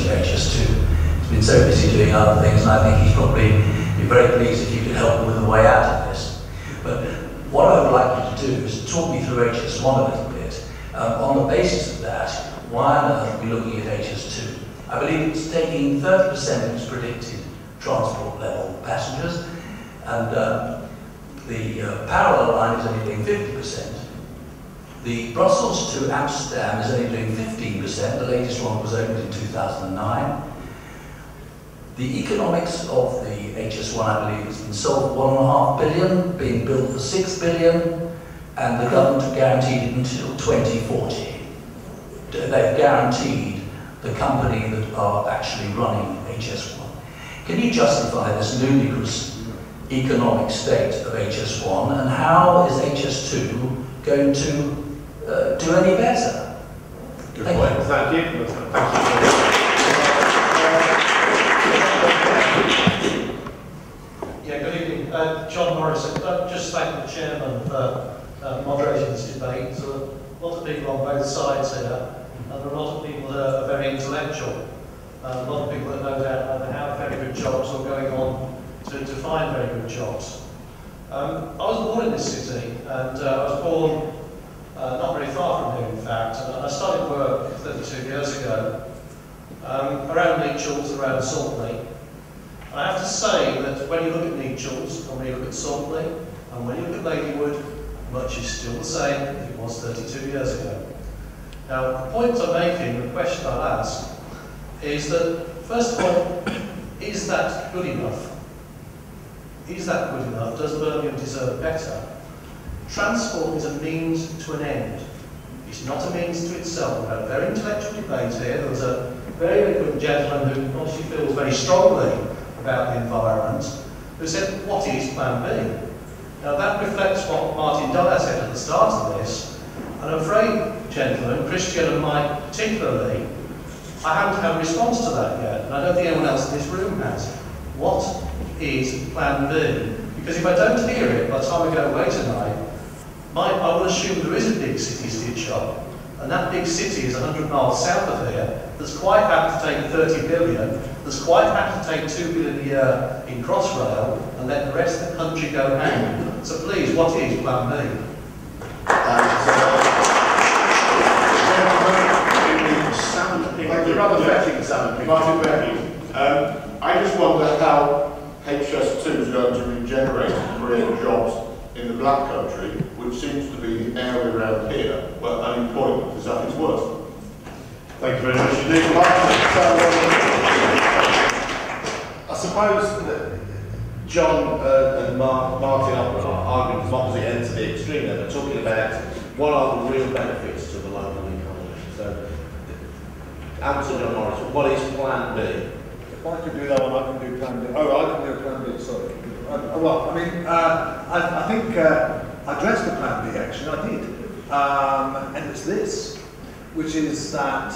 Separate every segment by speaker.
Speaker 1: of HS2. He's been so busy doing other things, and I think he's probably be very pleased if you could help him with the way out of this. But what I would like you to do is talk me through HS1 a little bit. On the basis of that, why on earth are we looking at HS2? I believe it's taking 30% of its predicted transport level passengers, and the parallel line is only doing 50%. The Brussels to Amsterdam is only doing 15%. The latest one was opened in 2009. The economics of the HS1, I believe, has been sold for £1.5 billion, being built for £6 billion, and the government have guaranteed it until 2040. They've guaranteed the company that are actually running HS1. Can you justify this ludicrous economic state of HS1, and how is HS2 going to do any better?
Speaker 2: Good point. Thank you.
Speaker 3: Yeah, good evening. John Morris. Just thank the chairman for moderating this debate. So a lot of people on both sides here, and there are a lot of people that are very intellectual. A lot of people that no doubt have very good jobs or going on to find very good jobs. I was born in this city, and I was born not very far from here, in fact. And I started work 32 years ago around Nechells, around Saltley. And I have to say that when you look at Nechells, and when you look at Saltley, and when you look at Ladywood, much is still the same as it was 32 years ago. Now, the point I'm making, the question I'll ask, is that, first of all, is that good enough? Is that good enough? Does Birmingham deserve better? Transport is a means to an end. It's not a means to itself. We've had a very intellectual debate here. There was a very good gentleman who obviously feels very strongly about the environment, who said, what is Plan B? Now that reflects what Martin Dyer said at the start of this, and I'm afraid, gentlemen, Christian and Mike particularly, I haven't had a response to that yet, and I don't think anyone else in this room has. What is Plan B? Because if I don't hear it by the time I go away tonight, I will assume there is a big city stitch shop, and that big city is 100 miles south of here, that's quite happy to take 30 billion, that's quite happy to take 2 billion a year in Crossrail, and let the rest of the country go hang. So please, what is Plan B?
Speaker 2: Rather fetching salmon. I just wonder how HS2 is going to regenerate and create jobs in the Black Country, which seems to be the area around here where unemployment is at its worst.
Speaker 4: Thank you very much indeed. I suppose that John and Martin are arguing from opposite ends of the extreme there. They're talking about what are the real benefits to the local economy. So, answer John Morris, what is Plan B?
Speaker 5: If I could do that one, I can do Plan B. Oh, I can do Plan B, sorry. Well, I mean, I think I addressed the Plan B, actually, I did. And it's this, which is that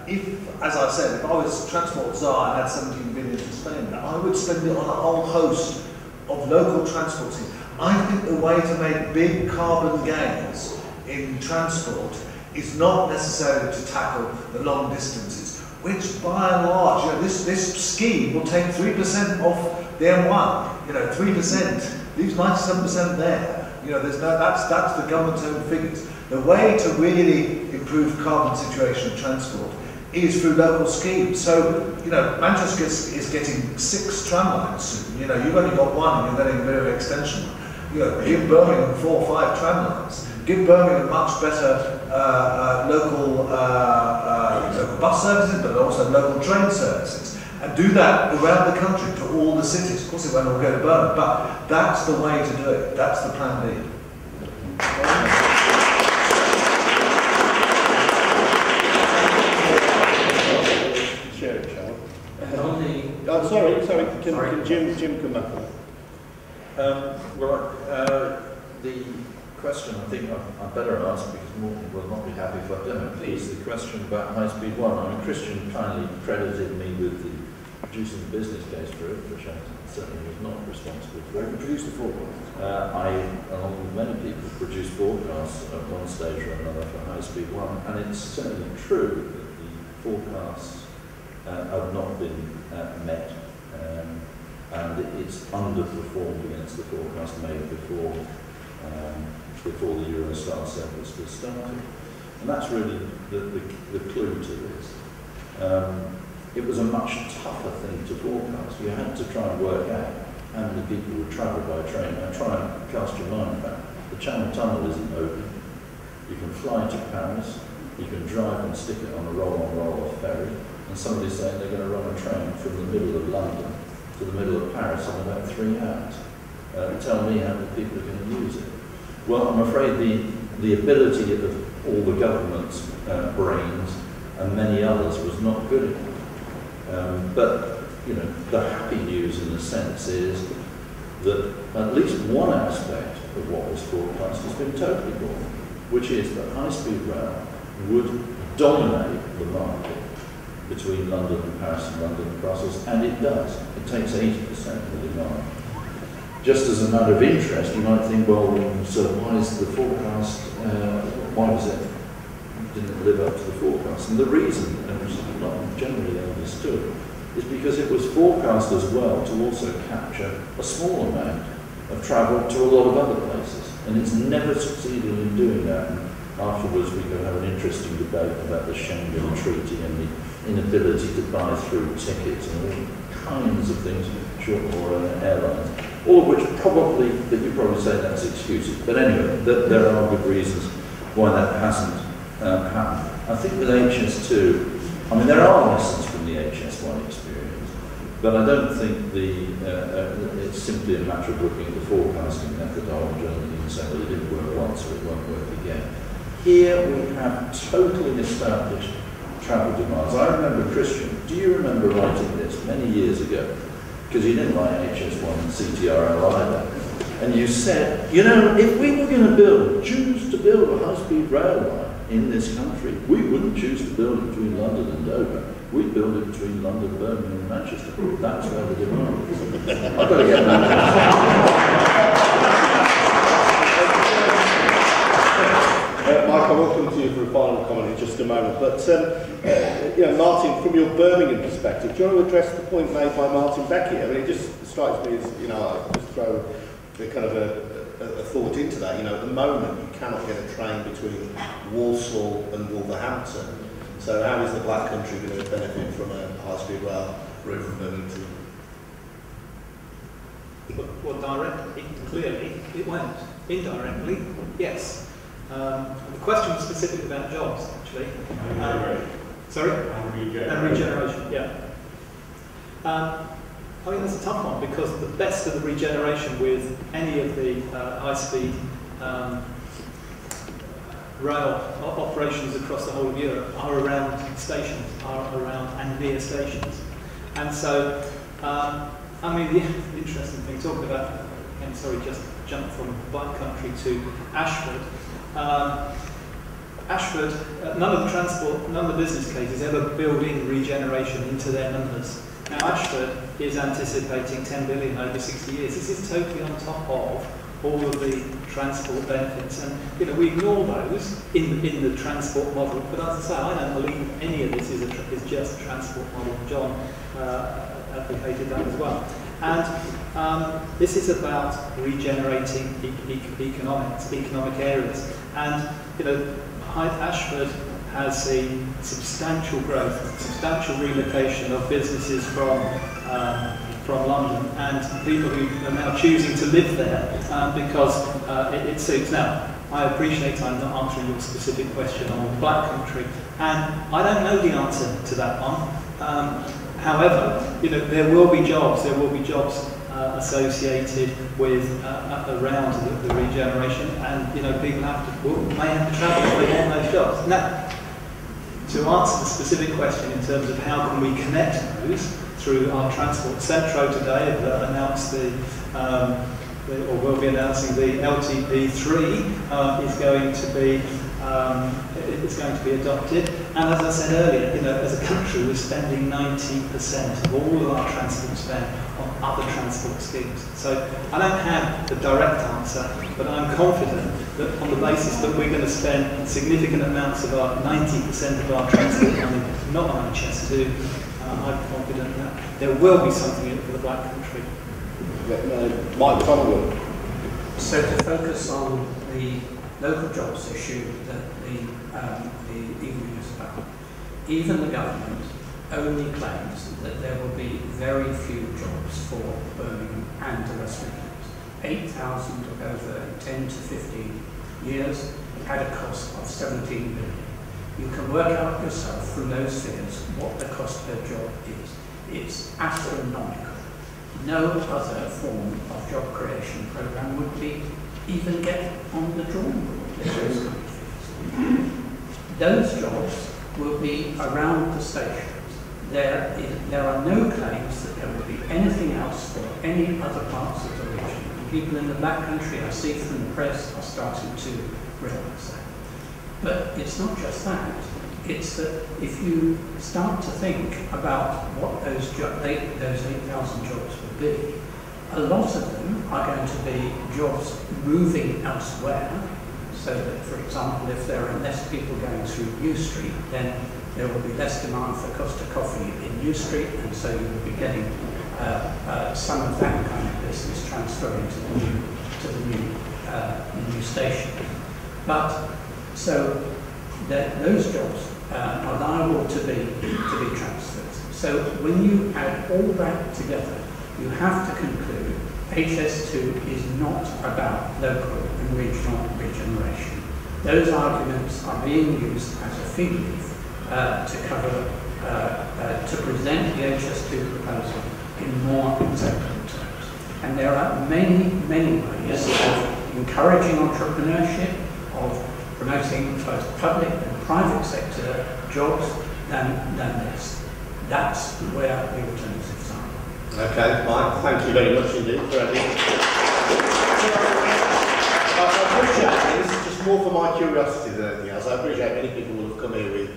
Speaker 5: if, as I said, if I was Transport Czar and had 17 billion to spend, I would spend it on a whole host of local transport schemes. I think the way to make big carbon gains in transport is not necessarily to tackle the long distances, which by and large, you know, this scheme will take 3% off the M1, you know, 3%, leaves 97% there. You know, there's no, that's the government's own figures. The way to really improve carbon situation in transport is through local schemes. So, you know, Manchester is getting 6 tram lines soon. You know, you've only got 1 and you're getting a bit of extension. You know, give Birmingham 4 or 5 tram lines. Give Birmingham much better local bus services, but also local train services. And do that around the country to all the cities. Of course it won't all go to Birmingham, but that's the way to do it. That's the Plan B.
Speaker 4: Sorry, can Jim come back?
Speaker 6: The question I think I better ask, because Morton will not be happy if I don't, please, the question about High Speed 1. I mean, Christian kindly credited me with producing the business case for it, which I certainly was not responsible for.
Speaker 5: You produced the forecast?
Speaker 6: I, along with many people, produced forecasts at one stage or another for High Speed 1, and it's certainly true that the forecasts have not been met, and it's underperformed against the forecast made before the Eurostar service was started. And that's really the clue to this. It was a much tougher thing to forecast. You had to try and work out how many people would travel by train. Now try and cast your mind back. The Channel Tunnel isn't open. You can fly to Paris, you can drive and stick it on a roll-on roll-off ferry, and somebody's saying they're going to run a train from the middle of London to the middle of Paris in about 3 hours. Tell me how many people are going to use it. Well, I'm afraid the ability of all the government's brains and many others was not good enough. But you know, the happy news in a sense is that at least one aspect of what was forecast has been totally wrong, which is that high-speed rail would dominate the market between London and Paris and London and Brussels, and it does. It takes 80% of the demand. Just as a matter of interest, you might think, well, so why is the forecast, why was it, didn't live up to the forecast? And the reason, and which is not generally understood, is because it was forecast as well to also capture a small amount of travel to a lot of other places. And it's never succeeded in doing that. And afterwards we could have an interesting debate about the Schengen Treaty and the inability to buy through tickets and all kinds of things, short-haul airlines. All of which probably, that you probably say that's excuses. But anyway, there are good reasons why that hasn't happened. I think with HS2, I mean, there are lessons from the HS1 experience, but I don't think it's simply a matter of looking at the forecasting methodology and saying, well, it didn't work once, so it won't work again. Here we have totally established travel demands. I remember, Christian, do you remember writing this many years ago? Because you didn't write HS1 and CTRL either. And you said, you know, if we were going to choose to build a high-speed rail line in this country, we wouldn't choose to build it between London and Dover. We'd build it between London, Birmingham and Manchester. That's where the demand is. I've got to get back.
Speaker 4: Mike, I will come to you for a final comment in just a moment. But, you know, Martin, from your Birmingham perspective, do you want to address the point made by Martin Becky? I mean, it just strikes me as, you know, I'll just throw a kind of a thought into that. You know, at the moment, you cannot get a train between Walsall and Wolverhampton. So how is the Black Country going to benefit from a high-speed rail route from Birmingham?
Speaker 7: Well, directly, clearly, it won't. Indirectly, yes. The question was specific about jobs, actually. Sorry? And regeneration, yeah. I mean, that's a tough one, because the best of the regeneration with any of the high-speed rail operations across the whole of Europe are around stations, are around and near stations. And so, I mean, the interesting thing, talking about, and sorry, just jump from Black Country to Ashford. Ashford, none of the business cases ever build in regeneration into their numbers. Now Ashford is anticipating 10 billion over 60 years. This is totally on top of all of the transport benefits, and you know, we ignore those in the transport model. But as I say, I don't believe any of this is just a transport model. John advocated that as well. And this is about regenerating economic areas. And you know, Ashford has seen substantial growth, substantial relocation of businesses from London, and people who are now choosing to live there because it suits. Now, I appreciate I'm not answering your specific question on Black Country, and I don't know the answer to that one. However, you know, there will be jobs associated with around the regeneration, and you know, people may have to travel if they want those jobs. Now, to answer the specific question in terms of how can we connect those through our transport, Centro today have announced or will be announcing the LTP3 is going to be adopted. And as I said earlier, you know, as a country, we're spending 90% of all of our transport spend on other transport schemes. So I don't have the direct answer, but I'm confident that on the basis that we're going to spend significant amounts of our 90% of our transport money not on HS2, I'm confident that there will be something in it for the Black Country.
Speaker 4: Mike Conwell.
Speaker 8: So to focus on the local jobs issue that the evening is about, even the government only claims that there will be very few jobs for Birmingham and the West Midlands. 8,000 over 10 to 15 years had a cost of 17 billion. You can work out yourself from those figures what the cost per job is. It's astronomical. No other form of job creation programme would be even get on the drawing board with those kind of figures. Those jobs will be around the stations. There are no claims that there will be anything else for any other parts of the region. And people in the Black Country, I see from the press, are starting to realise that. But it's not just that. It's that if you start to think about what those 8,000 jobs will be, a lot of them are going to be jobs moving elsewhere. So that, for example, if there are less people going through New Street, then there will be less demand for Costa Coffee in New Street, and so you will be getting some of that kind of business transferring to the new station. But so that those jobs are liable to be transferred. So when you add all that together, you have to conclude HS2 is not about local and regional regeneration. Those arguments are being used as a fig leaf to present the HS2 proposal in more acceptable terms. And there are many, many ways of encouraging entrepreneurship, of promoting both public and private sector jobs than this. That's where the alternatives are.
Speaker 4: Okay, Mike, thank you very much indeed for everything. I appreciate this, is just more for my curiosity than anything else. I appreciate many people will have come here with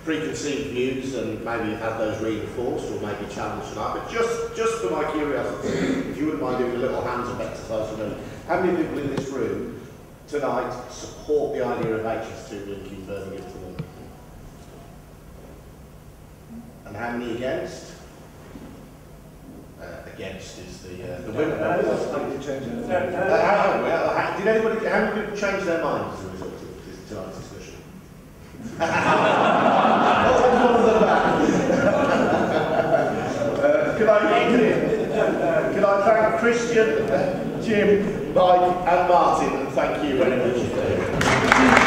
Speaker 4: preconceived views and maybe you've had those reinforced or maybe challenged tonight. But just for my curiosity, if you wouldn't mind doing a little hands-up exercise for me, how many people in this room tonight support the idea of HS2 linking Birmingham to London? And how many against? Against is the winner.
Speaker 5: How many people change their minds as a result of tonight's discussion? Can I thank Christian, Jim, Mike and Martin, and thank you very much.